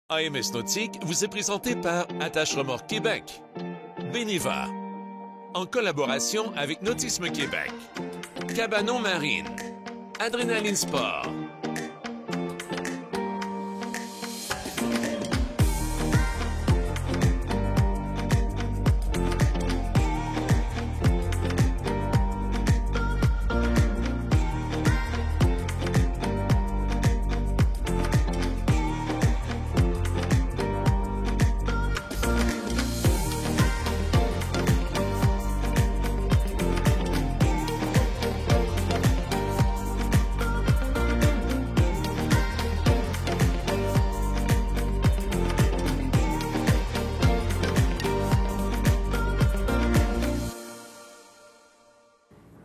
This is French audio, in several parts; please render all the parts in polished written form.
AMS Nautique vous est présenté par Attache Remorque Québec, Beneva, en collaboration avec Nautisme Québec, Cabanon Marine, Adrénaline Sport.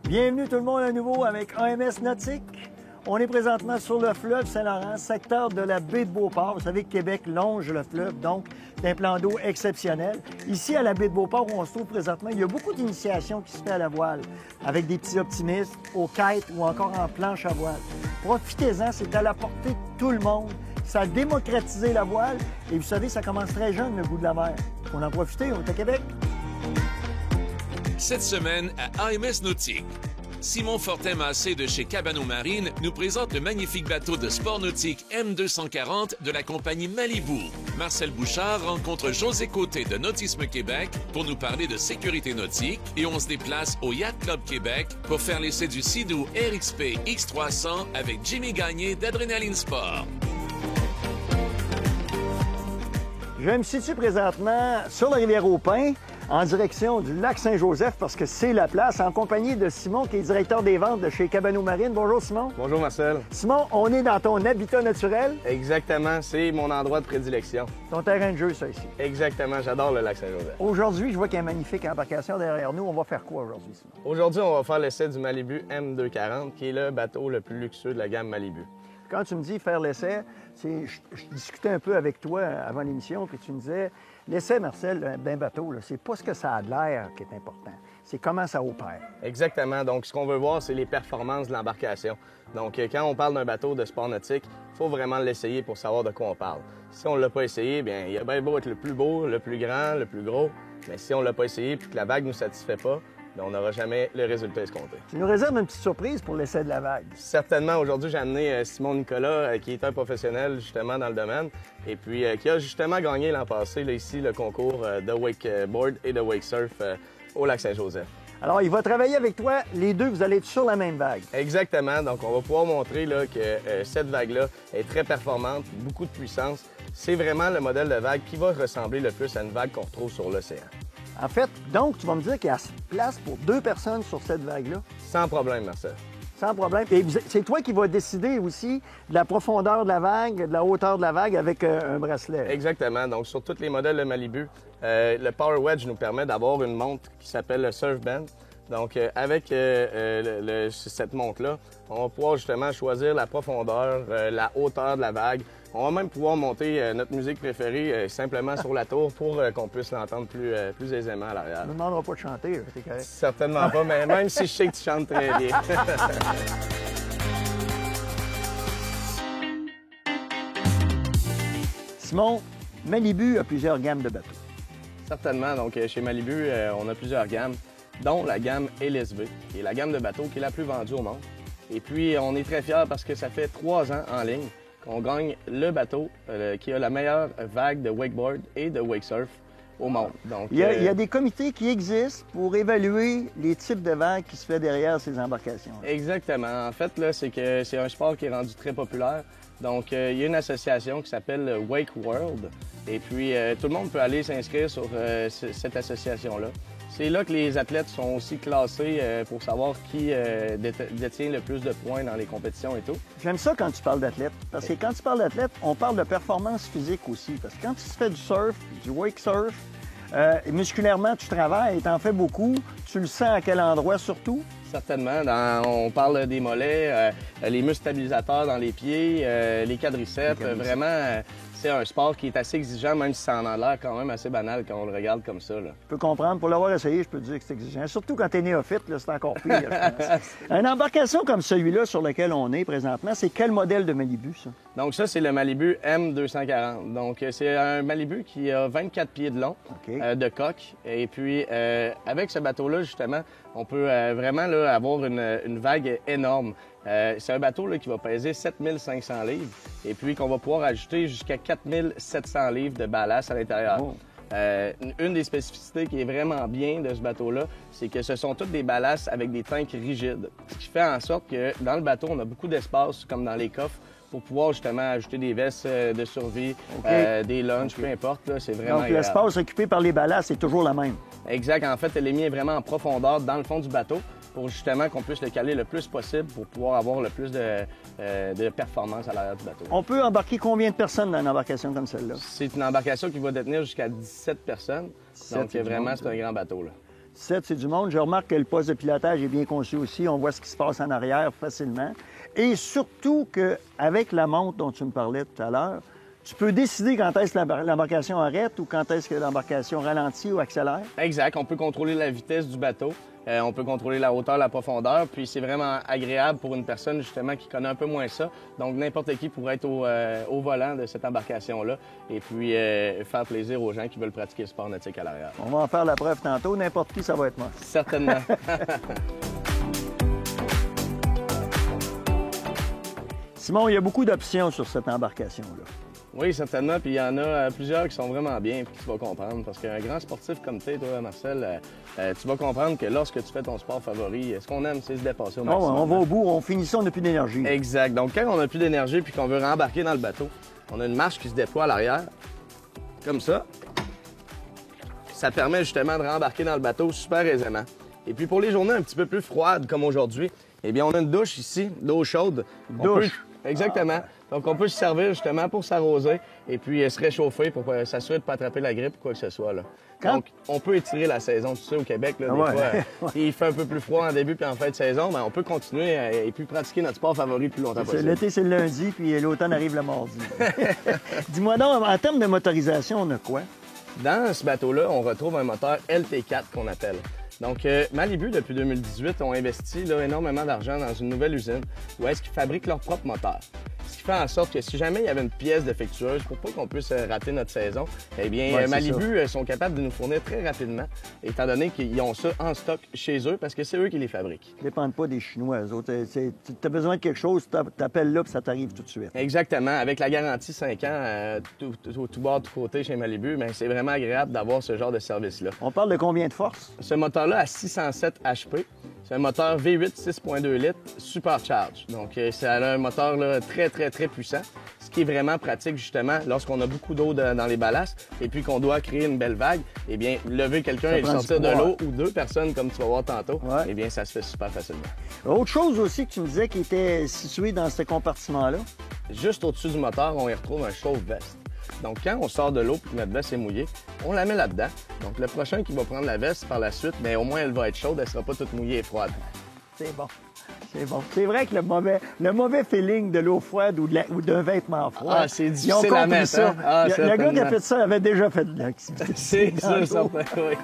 Bienvenue tout le monde à nouveau avec AMS Nautique. On est présentement sur le fleuve Saint-Laurent, secteur de la baie de Beauport. Vous savez que Québec longe le fleuve, donc c'est un plan d'eau exceptionnel. Ici, à la baie de Beauport, où on se trouve présentement, il y a beaucoup d'initiations qui se fait à la voile, avec des petits optimistes, au kite ou encore en planche à voile. Profitez-en, c'est à la portée de tout le monde. Ça a démocratisé la voile et vous savez, ça commence très jeune, le goût de la mer. On en profiter, on est à Québec. Cette semaine à AMS Nautique, Simon Fortin-Massé de chez Cabanon Marine nous présente le magnifique bateau de sport nautique M240 de la compagnie Malibu. Marcel Bouchard rencontre José Côté de Nautisme Québec pour nous parler de sécurité nautique et on se déplace au Yacht Club Québec pour faire l'essai du Sea-Doo RXP X300 avec Jimmy Gagné d'Adrénaline Sport. Je me situe présentement sur la rivière au Pin, en direction du lac Saint-Joseph, parce que c'est la place, en compagnie de Simon, qui est directeur des ventes de chez Cabanon Marine. Bonjour, Simon. Bonjour, Marcel. Simon, on est dans ton habitat naturel. Exactement, c'est mon endroit de prédilection. Ton terrain de jeu, ça, ici. Exactement, j'adore le lac Saint-Joseph. Aujourd'hui, je vois qu'il y a une magnifique embarcation derrière nous. On va faire quoi aujourd'hui, Simon? Aujourd'hui, on va faire l'essai du Malibu M240, qui est le bateau le plus luxueux de la gamme Malibu. Quand tu me dis faire l'essai, je discutais un peu avec toi avant l'émission, puis tu me disais, l'essai, Marcel, d'un bateau, c'est pas ce que ça a de l'air qui est important, c'est comment ça opère. Exactement. Donc, ce qu'on veut voir, c'est les performances de l'embarcation. Donc, quand on parle d'un bateau de sport nautique, il faut vraiment l'essayer pour savoir de quoi on parle. Si on ne l'a pas essayé, bien, il a bien beau être le plus beau, le plus grand, le plus gros, mais si on ne l'a pas essayé puis que la vague ne nous satisfait pas, bien, on n'aura jamais le résultat escompté. Tu nous réserves une petite surprise pour l'essai de la vague. Certainement. Aujourd'hui, j'ai amené Simon Nicolas, qui est un professionnel justement dans le domaine et puis qui a justement gagné l'an passé là, ici le concours de wakeboard et de wakesurf au lac Saint-Joseph. Alors, il va travailler avec toi. Les deux, vous allez être sur la même vague. Exactement. Donc, on va pouvoir montrer là, que cette vague-là est très performante, beaucoup de puissance. C'est vraiment le modèle de vague qui va ressembler le plus à une vague qu'on retrouve sur l'océan. En fait, donc, tu vas me dire qu'il y a place pour deux personnes sur cette vague-là? Sans problème, Marcel. Sans problème. Et c'est toi qui vas décider aussi de la profondeur de la vague, de la hauteur de la vague avec un bracelet. Exactement. Donc, sur tous les modèles de Malibu, le Power Wedge nous permet d'avoir une montre qui s'appelle le Surf Band. Donc, avec cette montre-là, on va pouvoir justement choisir la profondeur, la hauteur de la vague. On va même pouvoir monter notre musique préférée simplement sur la tour pour qu'on puisse l'entendre plus aisément à l'arrière. On ne demandera pas de chanter, t'es correct. Certainement pas, mais même si je sais que tu chantes très bien. Simon, Malibu a plusieurs gammes de bateaux. Certainement. Donc, chez Malibu, on a plusieurs gammes, dont la gamme LSV, qui est la gamme de bateaux qui est la plus vendue au monde. Et puis, on est très fiers parce que ça fait 3 ans en ligne qu'on gagne le bateau qui a la meilleure vague de wakeboard et de wakesurf au monde. Donc, il y a des comités qui existent pour évaluer les types de vagues qui se fait derrière ces embarcations. Exactement. En fait, là, c'est que c'est un sport qui est rendu très populaire. Donc, il y a une association qui s'appelle Wake World. Et puis, tout le monde peut aller s'inscrire sur cette association-là. C'est là que les athlètes sont aussi classés pour savoir qui détient le plus de points dans les compétitions et tout. J'aime ça quand tu parles d'athlète, parce que quand tu parles d'athlète, on parle de performance physique aussi. Parce que quand tu fais du surf, du wake surf, musculairement, tu travailles, tu en fais beaucoup. Tu le sens à quel endroit surtout? Certainement. On parle des mollets, les muscles stabilisateurs dans les pieds, les quadriceps. Vraiment, c'est un sport qui est assez exigeant, même si ça en a l'air quand même assez banal quand on le regarde comme ça, là. Je peux comprendre. Pour l'avoir essayé, je peux te dire que c'est exigeant. Surtout quand t'es néophyte, là, c'est encore pire, je pense. Une embarcation comme celui-là sur lequel on est présentement, c'est quel modèle de Malibu, ça? Donc ça, c'est le Malibu M240. Donc c'est un Malibu qui a 24 pieds de long de coque. Et puis avec ce bateau-là, justement, on peut vraiment là, avoir une vague énorme. C'est un bateau là, qui va peser 7500 livres et puis qu'on va pouvoir ajouter jusqu'à 4700 livres de ballast à l'intérieur. Oh. Une des spécificités qui est vraiment bien de ce bateau-là, c'est que ce sont toutes des ballasts avec des tanks rigides. Ce qui fait en sorte que dans le bateau, on a beaucoup d'espace, comme dans les coffres, pour pouvoir justement ajouter des vestes de survie, des lunchs, peu importe. Là, c'est vraiment Donc, l'espace occupé par les ballasts, c'est toujours la même. Exact. En fait, elle est mise vraiment en profondeur dans le fond du bateau pour justement qu'on puisse le caler le plus possible pour pouvoir avoir le plus de performance à l'arrière du bateau. On peut embarquer combien de personnes dans une embarcation comme celle-là? C'est une embarcation qui va détenir jusqu'à 17 personnes. 17, donc, vraiment, c'est un grand bateau, là. 17, c'est du monde. Je remarque que le poste de pilotage est bien conçu aussi. On voit ce qui se passe en arrière facilement. Et surtout qu'avec la montre dont tu me parlais tout à l'heure, tu peux décider quand est-ce que l'embarcation arrête ou quand est-ce que l'embarcation ralentit ou accélère. Exact. On peut contrôler la vitesse du bateau. On peut contrôler la hauteur, la profondeur. Puis c'est vraiment agréable pour une personne, justement, qui connaît un peu moins ça. Donc, n'importe qui pourrait être au volant de cette embarcation-là et puis faire plaisir aux gens qui veulent pratiquer le sport nautique à l'arrière. On va en faire la preuve tantôt. N'importe qui, ça va être moi. Certainement. Simon, il y a beaucoup d'options sur cette embarcation-là. Oui, certainement. Puis il y en a plusieurs qui sont vraiment bien puis tu vas comprendre. Parce qu'un grand sportif comme toi, Marcel, tu vas comprendre que lorsque tu fais ton sport favori, ce qu'on aime, c'est se dépasser au maximum. On va au bout, on finit ça, on n'a plus d'énergie. Exact. Donc quand on n'a plus d'énergie puis qu'on veut rembarquer dans le bateau, on a une marche qui se déploie à l'arrière, comme ça. Ça permet justement de rembarquer dans le bateau super aisément. Et puis pour les journées un petit peu plus froides comme aujourd'hui, eh bien on a une douche ici, d'eau chaude. Exactement. Donc, on peut se servir justement pour s'arroser et puis se réchauffer pour s'assurer de ne pas attraper la grippe ou quoi que ce soit, là. Donc, on peut étirer la saison, tu sais, au Québec, là, des fois, il fait un peu plus froid en début puis en fin de saison, mais on peut continuer et puis pratiquer notre sport favori le plus longtemps possible. L'été, c'est le lundi, puis l'automne arrive le mardi. Dis-moi donc, en termes de motorisation, on a quoi? Dans ce bateau-là, on retrouve un moteur LT4 qu'on appelle. Donc, Malibu, depuis 2018, ont investi là, énormément d'argent dans une nouvelle usine où est-ce qu'ils fabriquent leur propre moteur. Ce qui fait en sorte que si jamais il y avait une pièce défectueuse pour pas qu'on puisse rater notre saison, eh bien, Malibu sont capables de nous fournir très rapidement, étant donné qu'ils ont ça en stock chez eux parce que c'est eux qui les fabriquent. Ils ne dépendent pas des Chinois, eux autres. Tu as besoin de quelque chose, tu appelles là, puis ça t'arrive tout de suite. Exactement. Avec la garantie 5 ans, tout bord, tout côté chez Malibu, bien, c'est vraiment agréable d'avoir ce genre de service-là. On parle de combien de force? Ce moteur-là a 607 HP. C'est un moteur V8 6.2 litres supercharge. Donc, c'est un moteur là, très, très, très puissant, ce qui est vraiment pratique, justement, lorsqu'on a beaucoup d'eau dans les ballasts et puis qu'on doit créer une belle vague, eh bien, lever quelqu'un et le sortir de l'eau ou deux personnes, comme tu vas voir tantôt, eh bien, ça se fait super facilement. Autre chose aussi que tu me disais qui était située dans ce compartiment-là? Juste au-dessus du moteur, on y retrouve un chauffe-veste. Donc, quand on sort de l'eau et que notre veste est mouillée, on la met là-dedans. Donc, le prochain qui va prendre la veste par la suite, mais au moins, elle va être chaude, elle ne sera pas toute mouillée et froide. C'est bon. C'est bon. C'est vrai que le mauvais feeling de l'eau froide ou d'un vêtement froid, c'est difficile à mettre. Ça. Hein? Le gars qui a fait ça avait déjà fait de l'activité. C'est ça, certain, oui.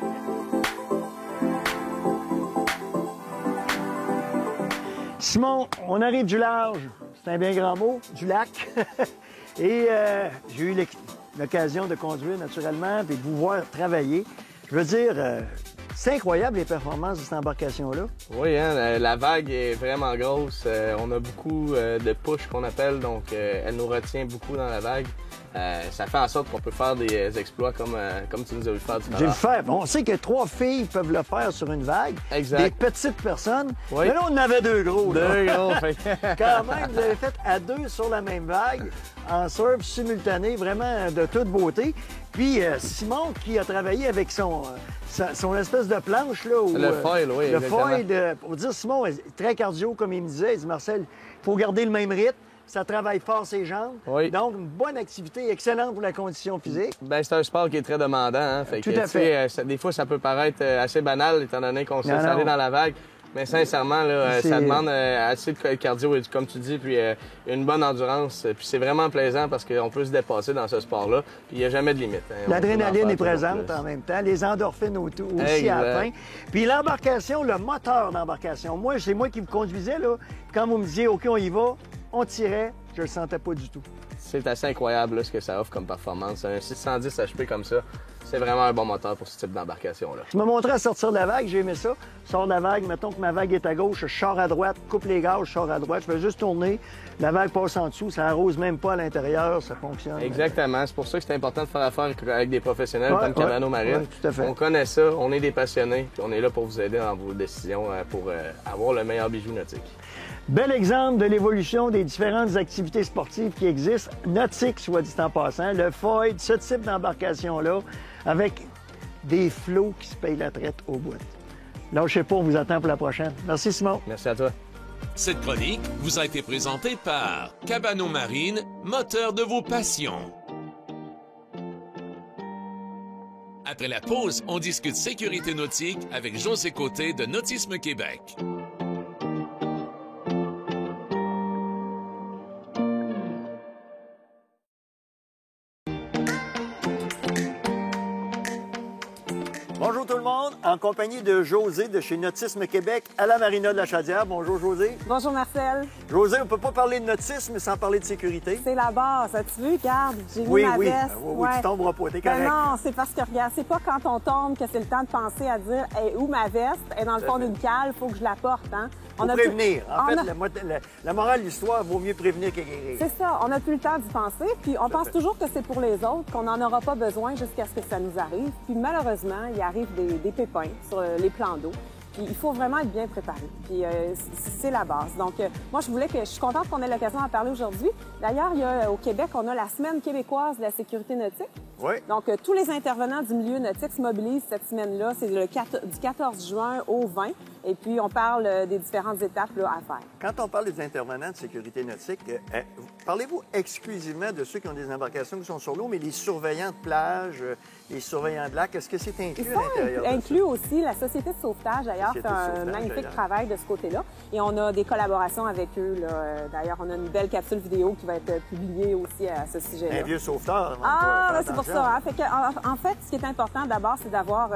Simon, on arrive du large. C'est un bien grand mot, du lac. Et j'ai eu l'occasion de conduire naturellement et de vous voir travailler. Je veux dire, c'est incroyable les performances de cette embarcation-là. Oui, hein, la vague est vraiment grosse. On a beaucoup de push qu'on appelle, donc elle nous retient beaucoup dans la vague. Ça fait en sorte qu'on peut faire des exploits comme tu nous as vu faire tout à l'heure. J'ai vu faire. On sait que 3 filles peuvent le faire sur une vague. Exact. Des petites personnes. Oui. Mais là, on en avait 2 gros. Deux gros. Quand même, vous avez fait à 2 sur la même vague, en surf simultané, vraiment de toute beauté. Puis Simon, qui a travaillé avec son espèce de planche, là. Le foil, oui. Le foil, pour dire, Simon, très cardio, comme il me disait. Il dit, Marcel, il faut garder le même rythme. Ça travaille fort ses jambes. Oui. Donc, une bonne activité, excellente pour la condition physique. Bien, c'est un sport qui est très demandant. Hein? Fait Tout que, à fait. Des fois, ça peut paraître assez banal, étant donné qu'on sait s'aller dans la vague. Mais sincèrement, là, ça demande assez de cardio, comme tu dis, puis une bonne endurance. Puis c'est vraiment plaisant parce qu'on peut se dépasser dans ce sport-là. Puis il n'y a jamais de limite. Hein. L'adrénaline est présente en même temps, les endorphines aussi à la fin. Puis l'embarcation, le moteur d'embarcation. Moi, c'est moi qui vous conduisais, là. Quand vous me disiez, OK, on y va, on tirait, je le sentais pas du tout. C'est assez incroyable là, ce que ça offre comme performance. Un 610 HP comme ça, c'est vraiment un bon moteur pour ce type d'embarcation-là. Tu m'as montré à sortir de la vague, j'ai aimé ça. Je sors de la vague, mettons que ma vague est à gauche, je sors à droite, coupe les gages, je sors à droite, je fais juste tourner, la vague passe en dessous, ça arrose même pas à l'intérieur, ça fonctionne. Exactement, c'est pour ça que c'est important de faire affaire avec des professionnels comme Cabano Marine. Tout à fait. On connaît ça, on est des passionnés, puis on est là pour vous aider dans vos décisions pour avoir le meilleur bijou nautique. Bel exemple de l'évolution des différentes activités sportives qui existent, nautique, soit dit en passant, le foil, ce type d'embarcation-là, avec des flots qui se payent la traite au bout. Lâchez pas, on vous attend pour la prochaine. Merci, Simon. Merci à toi. Cette chronique vous a été présentée par Cabano Marine, moteur de vos passions. Après la pause, on discute sécurité nautique avec José Côté de Nautisme Québec. Bonjour tout le monde, en compagnie de José de chez Nautisme Québec à la Marina de la Chaudière. Bonjour José. Bonjour Marcel. José, on ne peut pas parler de nautisme sans parler de sécurité. C'est la base. As-tu vu? Regarde, j'ai mis ma veste. Oui, tu tomberas pas, t'es correct. Non, c'est parce que, regarde, c'est pas quand on tombe que c'est le temps de penser à dire hey, où ma veste est dans le fond d'une cale, il faut que je la porte. Hein? Faut prévenir. En fait, la morale de l'histoire, vaut mieux prévenir que guérir. C'est ça. On n'a plus le temps d'y penser. Puis on pense toujours que c'est pour les autres, qu'on n'en aura pas besoin jusqu'à ce que ça nous arrive. Puis malheureusement, il arrive des pépins sur les plans d'eau. Puis il faut vraiment être bien préparé. Puis c'est la base. Donc moi, je suis contente qu'on ait l'occasion d'en parler aujourd'hui. D'ailleurs, au Québec, on a la Semaine québécoise de la sécurité nautique. Oui. Donc tous les intervenants du milieu nautique se mobilisent cette semaine-là. C'est du 14 juin au 20. Et puis, on parle des différentes étapes là, à faire. Quand on parle des intervenants de sécurité nautique, parlez-vous exclusivement de ceux qui ont des embarcations qui sont sur l'eau, mais les surveillants de plage, les surveillants de lac, est-ce que c'est inclus à l'intérieur? Inclus aussi. La Société de sauvetage, d'ailleurs, fait un magnifique travail de ce côté-là. Et on a des collaborations avec eux. D'ailleurs, on a une belle capsule vidéo qui va être publiée aussi à ce sujet-là. Un vieux sauveteur. Ah, c'est pour ça. Hein? En fait, ce qui est important d'abord, c'est d'avoir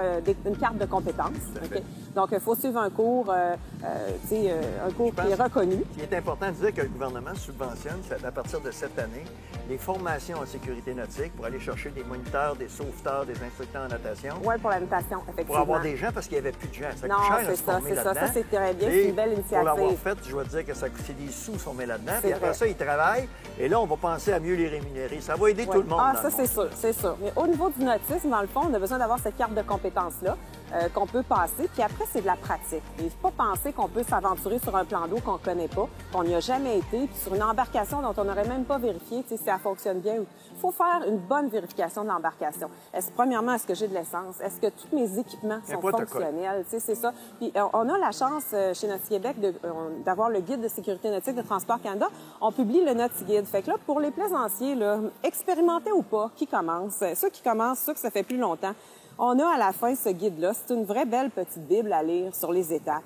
une carte de compétences. Okay? Donc, il faut suivre un cours, un cours qui est reconnu. Il est important de dire que le gouvernement subventionne, à partir de cette année, les formations en sécurité nautique pour aller chercher des moniteurs, des sauveteurs, des instructeurs en natation. Oui, pour la natation, effectivement. Pour avoir des gens, parce qu'il n'y avait plus de gens. Ça non, coûte cher c'est ça, c'est ça. Ça, c'est très bien. C'est une belle initiative. Pour l'avoir fait, je dois te dire que ça coûtait des sous sont là-dedans. Puis après ça, ils travaillent. Et là, on va penser à mieux les rémunérer. Ça va aider tout le monde. Ah, ça, c'est sûr, c'est sûr. Mais au niveau du nautisme, dans le fond, on a besoin d'avoir cette carte de compétences-là qu'on peut passer. Puis après, c'est de la pratique. Il ne faut pas penser qu'on peut s'aventurer sur un plan d'eau qu'on ne connaît pas, qu'on n'y a jamais été, puis sur une embarcation dont on n'aurait même pas vérifié si ça fonctionne bien. Il faut faire une bonne vérification de l'embarcation. Premièrement, est-ce que j'ai de l'essence? Est-ce que tous mes équipements sont fonctionnels? C'est ça. Puis on a la chance chez Nautique Québec d'avoir le guide de sécurité nautique de Transport Canada. On publie le Nautique Guide. Fait que là, pour les plaisanciers, là, expérimentés ou pas, qui commencent, ceux qui commencent, ceux que ça fait plus longtemps, on a à la fin ce guide-là. C'est une vraie belle petite Bible à lire sur les étapes.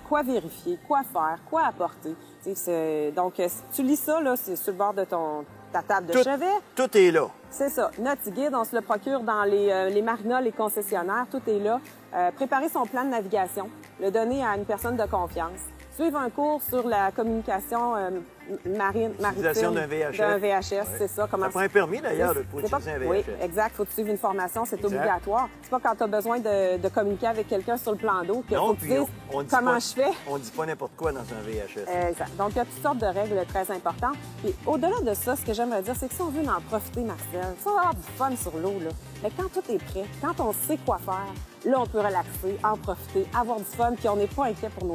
Quoi vérifier, quoi faire, quoi apporter. Donc, si tu lis ça, là, c'est sur le bord de ta table de chevet. Tout est là. C'est ça. Nautique Guide, on se le procure dans les marinas, les concessionnaires. Tout est là. Préparer son plan de navigation, le donner à une personne de confiance. Suivre un cours sur la communication maritime d'un VHF. C'est ça. Ça prend un permis, d'ailleurs, pour utiliser un VHF. Oui, exact. Il faut suivre une formation, c'est obligatoire. C'est pas quand tu as besoin de communiquer avec quelqu'un sur le plan d'eau qu'il faut que tu dises comment je fais. On ne dit pas n'importe quoi dans un VHF. Exact. Donc, il y a toutes sortes de règles très importantes. Puis, au-delà de ça, ce que j'aimerais dire, c'est que si on veut en profiter, Marcel, il faut avoir du fun sur l'eau, là. Mais quand tout est prêt, quand on sait quoi faire, là, on peut relaxer, en profiter, avoir du fun, puis on n'est pas inquiet pour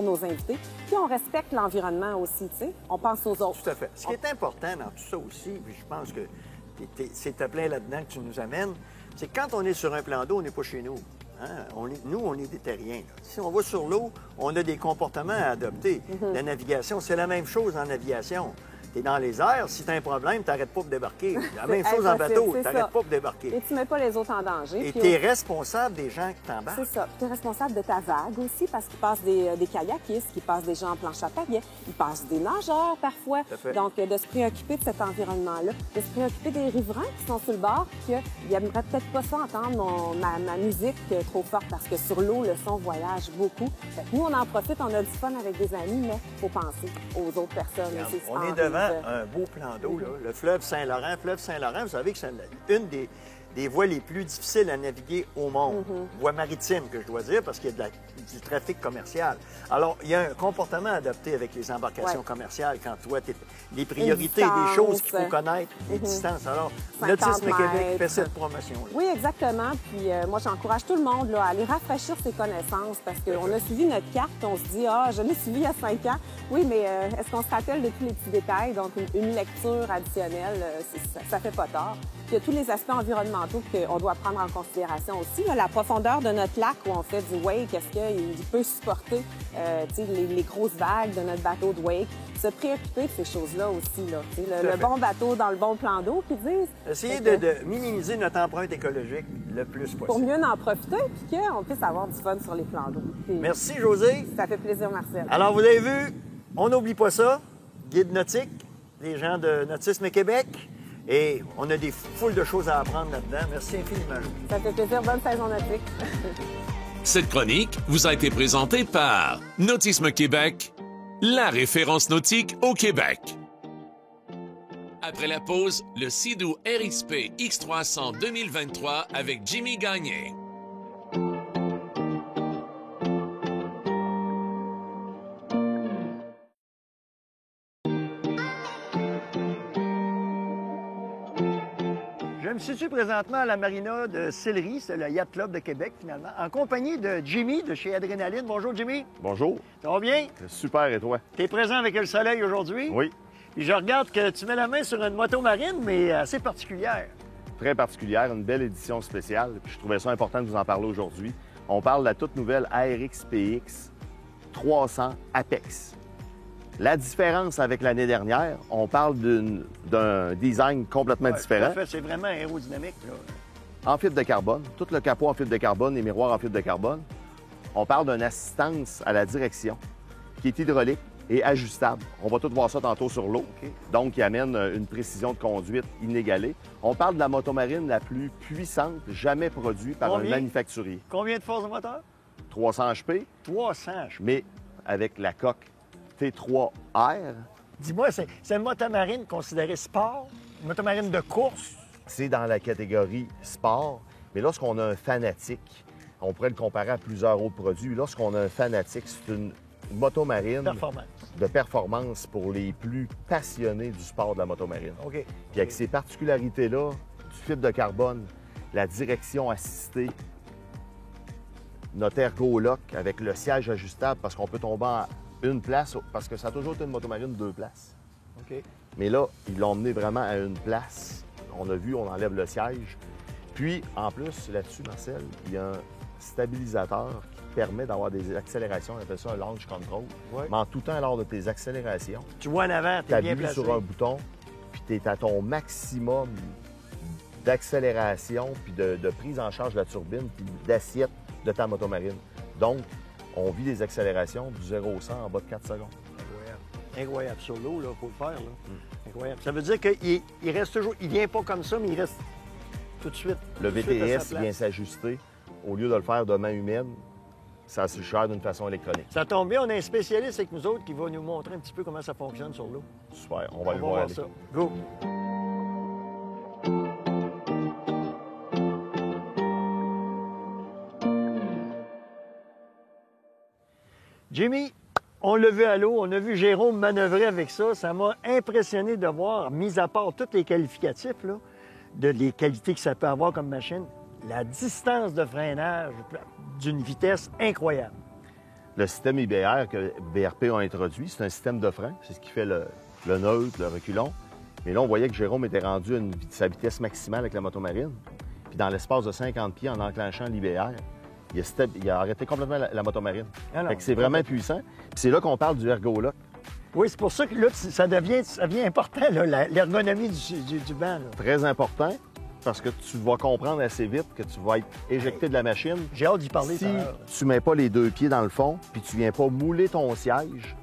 nos invités. Puis on respecte l'environnement aussi, tu sais. On pense aux autres. Tout à fait. Ce qui est important dans tout ça aussi, puis je pense que c'est à plein là-dedans que tu nous amènes, c'est que quand on est sur un plan d'eau, on n'est pas chez nous. Hein? Nous, on est des terriens. Là. Si on va sur l'eau, on a des comportements à adopter. La navigation, c'est la même chose en aviation. tu es dans les airs, si tu as un problème, tu n'arrêtes pas pour débarquer. La même chose en bateau, tu n'arrêtes pas pour débarquer. Et tu ne mets pas les autres en danger. Et tu es responsable des gens qui t'embarquent. C'est ça. Tu es responsable de ta vague aussi, parce qu'il passe des kayakistes, qu'il passe des gens en planche à pagaie, il passe des nageurs parfois. Donc, de se préoccuper de cet environnement-là, de se préoccuper des riverains qui sont sur le bord, qu'ils n'aimeraient peut-être pas ça entendre ma musique trop forte, parce que sur l'eau, le son voyage beaucoup. Fait que nous, on en profite, on a du fun avec des amis, mais il faut penser aux autres personnes. On est devant un beau plan d'eau, le fleuve Saint-Laurent. Fleuve Saint-Laurent, vous savez que c'est une des voies les plus difficiles à naviguer au monde. Voie maritime, que je dois dire, parce qu'il y a du trafic commercial. Alors, il y a un comportement adopté avec les embarcations commerciales quand toi, les priorités, des choses qu'il faut connaître, les distances. Alors, Nautisme Québec fait cette promotion-là. Oui, exactement. Puis moi, j'encourage tout le monde là, à aller rafraîchir ses connaissances, parce qu'on a suivi notre carte, on se dit, ah, je l'ai suivi il y a 5 ans. Oui, mais est-ce qu'on se rappelle de tous les petits détails? Donc, une lecture additionnelle, ça fait pas tort. Il y a tous les aspects environnementaux qu'on doit prendre en considération aussi. Là, la profondeur de notre lac où on fait du wake, est-ce qu'il peut supporter les grosses vagues de notre bateau de wake? Se préoccuper de ces choses-là aussi. Là, le bon bateau dans le bon plan d'eau, puis dire... Essayer de minimiser notre empreinte écologique le plus possible. Pour mieux en profiter, puis qu'on puisse avoir du fun sur les plans d'eau. Merci, Josée. Ça fait plaisir, Marcel. Alors, vous avez vu, on n'oublie pas ça. Guide nautique, les gens de Nautisme Québec. Et on a des foules de choses à apprendre là-dedans. Merci infiniment. Ça fait plaisir. Bonne saison nautique. Cette chronique vous a été présentée par Nautisme Québec, la référence nautique au Québec. Après la pause, le Sea-Doo RXP X300 2023 avec Jimmy Gagné. Je me situe présentement à la marina de Sillery, c'est le Yacht Club de Québec, finalement, en compagnie de Jimmy de chez Adrénaline. Bonjour, Jimmy. Bonjour. Ça va bien? Super, et toi? Tu es présent avec le soleil aujourd'hui? Oui. Puis je regarde que tu mets la main sur une moto marine, mais assez particulière. Très particulière, une belle édition spéciale. Puis je trouvais ça important de vous en parler aujourd'hui. On parle de la toute nouvelle ARX-PX 300 Apex. La différence avec l'année dernière, on parle d'un design complètement différent. En fait, c'est vraiment aérodynamique, là. En fibre de carbone, tout le capot en fibre de carbone, les miroirs en fibre de carbone. On parle d'une assistance à la direction qui est hydraulique et ajustable. On va tout voir ça tantôt sur l'eau, donc qui amène une précision de conduite inégalée. On parle de la motomarine la plus puissante jamais produite par un manufacturier. Combien de force de moteur? 300 HP. 300 HP. Mais avec la coque T3R. Dis-moi, c'est une motomarine considérée sport? Une motomarine de course? C'est dans la catégorie sport, mais lorsqu'on a un fanatique, on pourrait le comparer à plusieurs autres produits. Lorsqu'on a un fanatique, c'est une motomarine de performance pour les plus passionnés du sport de la motomarine. OK. Puis avec ces particularités-là, du fibre de carbone, la direction assistée, notre ergo-lock avec le siège ajustable parce qu'on peut tomber en une place, parce que ça a toujours été une motomarine 2 places. OK. Mais là, ils l'ont emmené vraiment à une place. On a vu, on enlève le siège. Puis, en plus, là-dessus, Marcel, il y a un stabilisateur qui permet d'avoir des accélérations. On appelle ça un launch control. Ouais. Mais en tout temps, lors de tes accélérations, tu vois en avant, tu es bien placé. sur un bouton, puis tu es à ton maximum d'accélération, puis de prise en charge de la turbine, puis d'assiette de ta motomarine. Donc, on vit des accélérations du 0 au 100 en bas de 4 secondes. Incroyable. Incroyable. Sur l'eau, là, faut le faire. Là. Incroyable. Ça veut dire qu'il reste toujours... Il vient pas comme ça, mais il reste tout de suite. Le VTS vient s'ajuster. Au lieu de le faire de main humaine, ça se gère d'une façon électronique. Ça tombe bien, on a un spécialiste avec nous autres qui va nous montrer un petit peu comment ça fonctionne sur l'eau. Super, on va aller voir aller. Ça. Go! Jimmy, on l'a vu à l'eau, on a vu Jérôme manœuvrer avec ça. Ça m'a impressionné de voir, mis à part tous les qualificatifs, là, de les qualités que ça peut avoir comme machine, la distance de freinage d'une vitesse incroyable. Le système IBR que BRP a introduit, c'est un système de frein. C'est ce qui fait le neutre, le reculon. Mais là, on voyait que Jérôme était rendu à sa vitesse maximale avec la motomarine. Puis dans l'espace de 50 pieds, en enclenchant l'IBR, il a arrêté complètement la motomarine. C'est vraiment puissant. Puis c'est là qu'on parle du ergo-lock. Oui, c'est pour ça que là, ça devient important, l'ergonomie du banc. Là. Très important, parce que tu vas comprendre assez vite que tu vas être éjecté de la machine. J'ai hâte d'y parler Si tout à l'heure. tu mets pas les deux pieds dans le fond, puis tu viens pas mouler ton siège,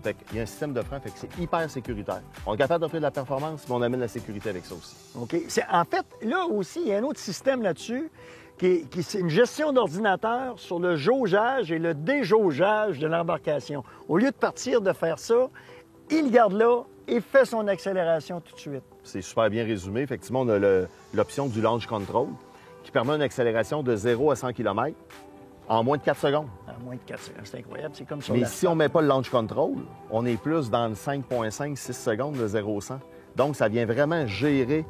fait qu'il y a un système de frein, fait que c'est hyper sécuritaire. On est capable d'offrir de la performance, mais on amène la sécurité avec ça aussi. OK. En fait, là aussi, il y a un autre système là-dessus c'est une gestion d'ordinateur sur le jaugeage et le déjaugeage de l'embarcation. Au lieu de partir de faire ça, il garde là et fait son accélération tout de suite. C'est super bien résumé. Effectivement, on a l'option du launch control qui permet une accélération de 0 à 100 km en moins de 4 secondes. À moins de 4 secondes, c'est incroyable. C'est comme ça. Mais si on ne met pas le launch control, on est plus dans le 5,5-6 secondes de 0 au 100. Donc, ça vient vraiment gérer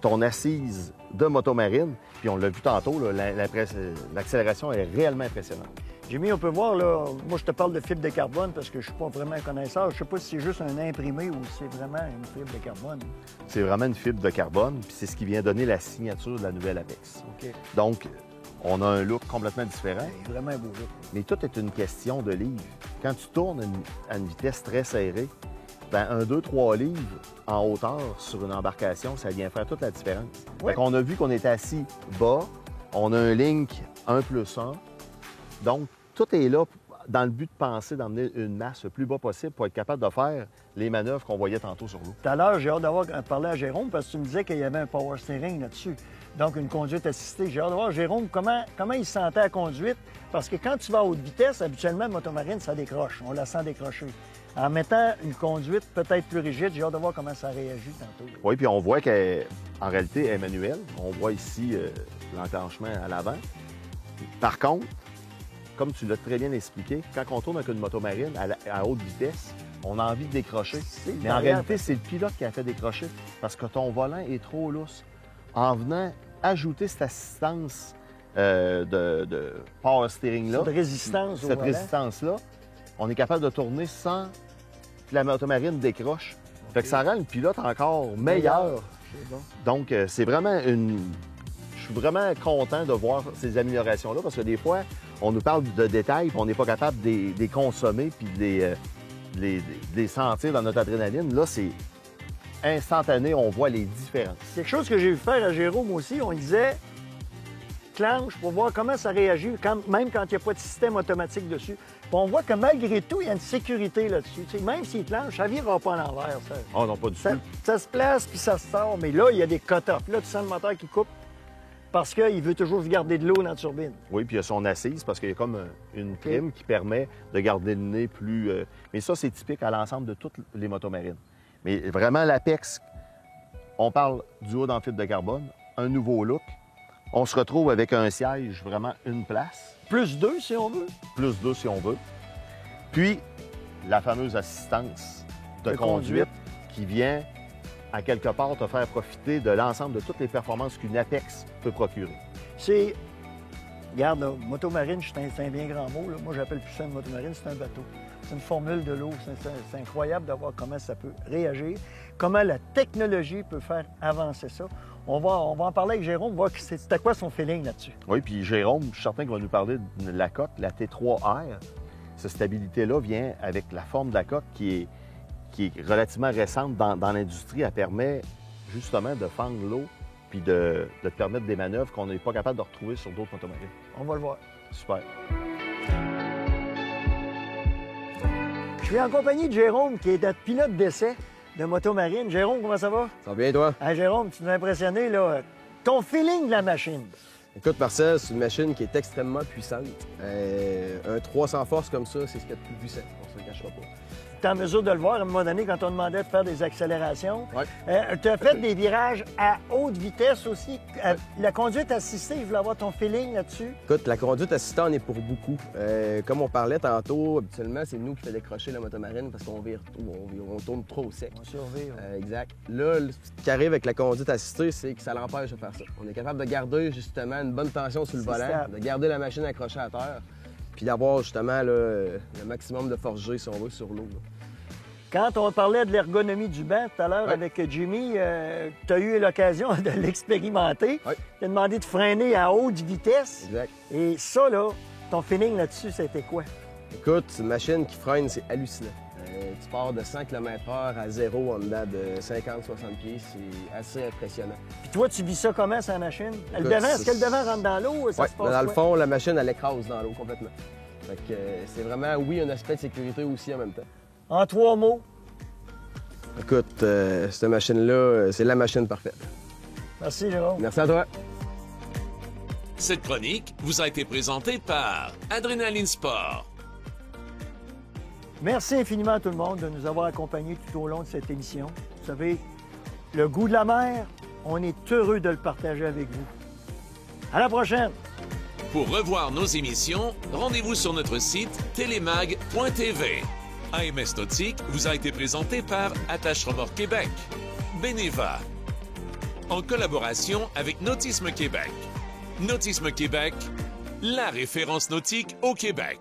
ton assise de motomarine. Puis on l'a vu tantôt, l'accélération est réellement impressionnante. Jimmy, on peut voir, là, moi je te parle de fibre de carbone parce que je suis pas vraiment un connaisseur. Je sais pas si c'est juste un imprimé ou si c'est vraiment une fibre de carbone. C'est vraiment une fibre de carbone, puis c'est ce qui vient donner la signature de la nouvelle Apex. OK. Donc, on a un look complètement différent. C'est vraiment un beau look. Mais tout est une question de livres. Quand tu tournes à une vitesse très serrée, ben 1, 2, 3 livres en hauteur sur une embarcation, ça vient faire toute la différence. Oui. Fait qu'on a vu qu'on était assis bas, on a un link 1+1, donc tout est là dans le but de penser d'emmener une masse le plus bas possible pour être capable de faire les manœuvres qu'on voyait tantôt sur l'eau. Tout à l'heure, j'ai hâte d'avoir parlé à Jérôme parce que tu me disais qu'il y avait un power steering là-dessus. Donc, une conduite assistée. J'ai hâte de voir, Jérôme, comment il se sentait à la conduite. Parce que quand tu vas à haute vitesse, habituellement, le motomarine, ça décroche. On la sent décrocher. En mettant une conduite peut-être plus rigide, j'ai hâte de voir comment ça réagit tantôt. Oui, puis on voit qu'en réalité, elle est manuelle. On voit ici l'enclenchement à l'avant. Par contre, comme tu l'as très bien expliqué, quand on tourne avec une motomarine à haute vitesse, on a envie de décrocher. Mais en réalité, c'est le pilote qui a fait décrocher parce que ton volant est trop lousse. En venant ajouter cette assistance de power steering-là, Cette résistance au cette volant. résistance-là, on est capable de tourner sans que la motomarine décroche. Fait que ça rend le pilote encore meilleur. C'est bon. Donc, c'est vraiment une... Je suis vraiment content de voir ces améliorations-là parce que des fois, on nous parle de détails et on n'est pas capable de les consommer puis de les sentir dans notre adrénaline. Là, c'est instantané, on voit les différences. Quelque chose que j'ai vu faire à Jérôme aussi, on disait clenche pour voir comment ça réagit, même quand il n'y a pas de système automatique dessus. Puis on voit que malgré tout, il y a une sécurité là-dessus. Tu sais, même s'il clenche, ça ne virera pas à l'envers. Oh non, pas du tout. Ça se place puis ça se sort. Mais là, il y a des cut-offs. Là, tu sens le moteur qui coupe parce qu'il veut toujours garder de l'eau dans la turbine. Oui, puis il y a son assise parce qu'il y a comme une prime qui permet de garder le nez plus... Mais ça, c'est typique à l'ensemble de toutes les motomarines. Mais vraiment, l'Apex, on parle du haut en fibre de carbone, un nouveau look. On se retrouve avec un siège, vraiment une place. Plus 2, si on veut. Plus 2 si on veut. Puis, la fameuse assistance de conduite qui vient, à quelque part, te faire profiter de l'ensemble de toutes les performances qu'une Apex peut procurer. C'est... Regarde, là, motomarine, c'est un bien grand mot. Là. Moi, j'appelle plus ça une motomarine, c'est un bateau. C'est une formule de l'eau. C'est incroyable de voir comment ça peut réagir, comment la technologie peut faire avancer ça. On va en parler avec Jérôme, voir c'était quoi son feeling là-dessus. Oui, puis Jérôme, je suis certain qu'il va nous parler de la coque, la T3R. Cette stabilité-là vient avec la forme de la coque qui est relativement récente dans l'industrie. Elle permet justement de fendre l'eau puis de te permettre des manœuvres qu'on n'est pas capable de retrouver sur d'autres motomarines. On va le voir. Super. Je suis en compagnie de Jérôme, qui est notre pilote d'essai de motomarine. Jérôme, comment ça va? Ça va bien, toi? Ah, Jérôme, tu nous as impressionné, là. Ton feeling de la machine. Écoute, Marcel, c'est une machine qui est extrêmement puissante. Un 300 force comme ça, c'est ce qu'il y a de plus puissant. On se le cachera pas. Tu es en mesure de le voir à un moment donné quand on demandait de faire des accélérations. Ouais. Tu as fait des virages à haute vitesse aussi. La conduite assistée, je voulais avoir ton feeling là-dessus. Écoute, la conduite assistée en est pour beaucoup. Comme on parlait tantôt, habituellement, c'est nous qui fait décrocher la motomarine parce qu'on vire tout, on tourne trop au sec. On surveille. Exact. Là, ce qui arrive avec la conduite assistée, c'est que ça l'empêche de faire ça. On est capable de garder justement une bonne tension sur le C'est volant, stable. de garder la machine accrochée à terre, puis d'avoir justement là, le maximum de force G, si on veut, sur l'eau. là. Quand on parlait de l'ergonomie du banc tout à l'heure Ouais. avec Jimmy, tu as eu l'occasion de l'expérimenter. Ouais. Tu as demandé de freiner à haute vitesse. Exact. Et ça, là, ton feeling là-dessus, c'était quoi? Écoute, c'est une machine qui freine, c'est hallucinant. Tu pars de 100 km/h à zéro en dedans de 50-60 pieds. C'est assez impressionnant. Puis toi, tu vis ça comment, sa machine? Le Écoute, devant, est-ce que le devant rentre dans l'eau? Oui, dans le fond, la machine, elle écrase dans l'eau complètement. Fait que c'est vraiment, oui, un aspect de sécurité aussi en même temps. En 3 mots. Écoute, cette machine-là, c'est la machine parfaite. Merci, Jérôme. Merci à toi. Cette chronique vous a été présentée par Adrénaline Sport. Merci infiniment à tout le monde de nous avoir accompagnés tout au long de cette émission. Vous savez, le goût de la mer, on est heureux de le partager avec vous. À la prochaine! Pour revoir nos émissions, rendez-vous sur notre site télémag.tv. AMS Nautique vous a été présenté par Attache Remorque Québec, Beneva, en collaboration avec Nautisme Québec. Nautisme Québec, la référence nautique au Québec.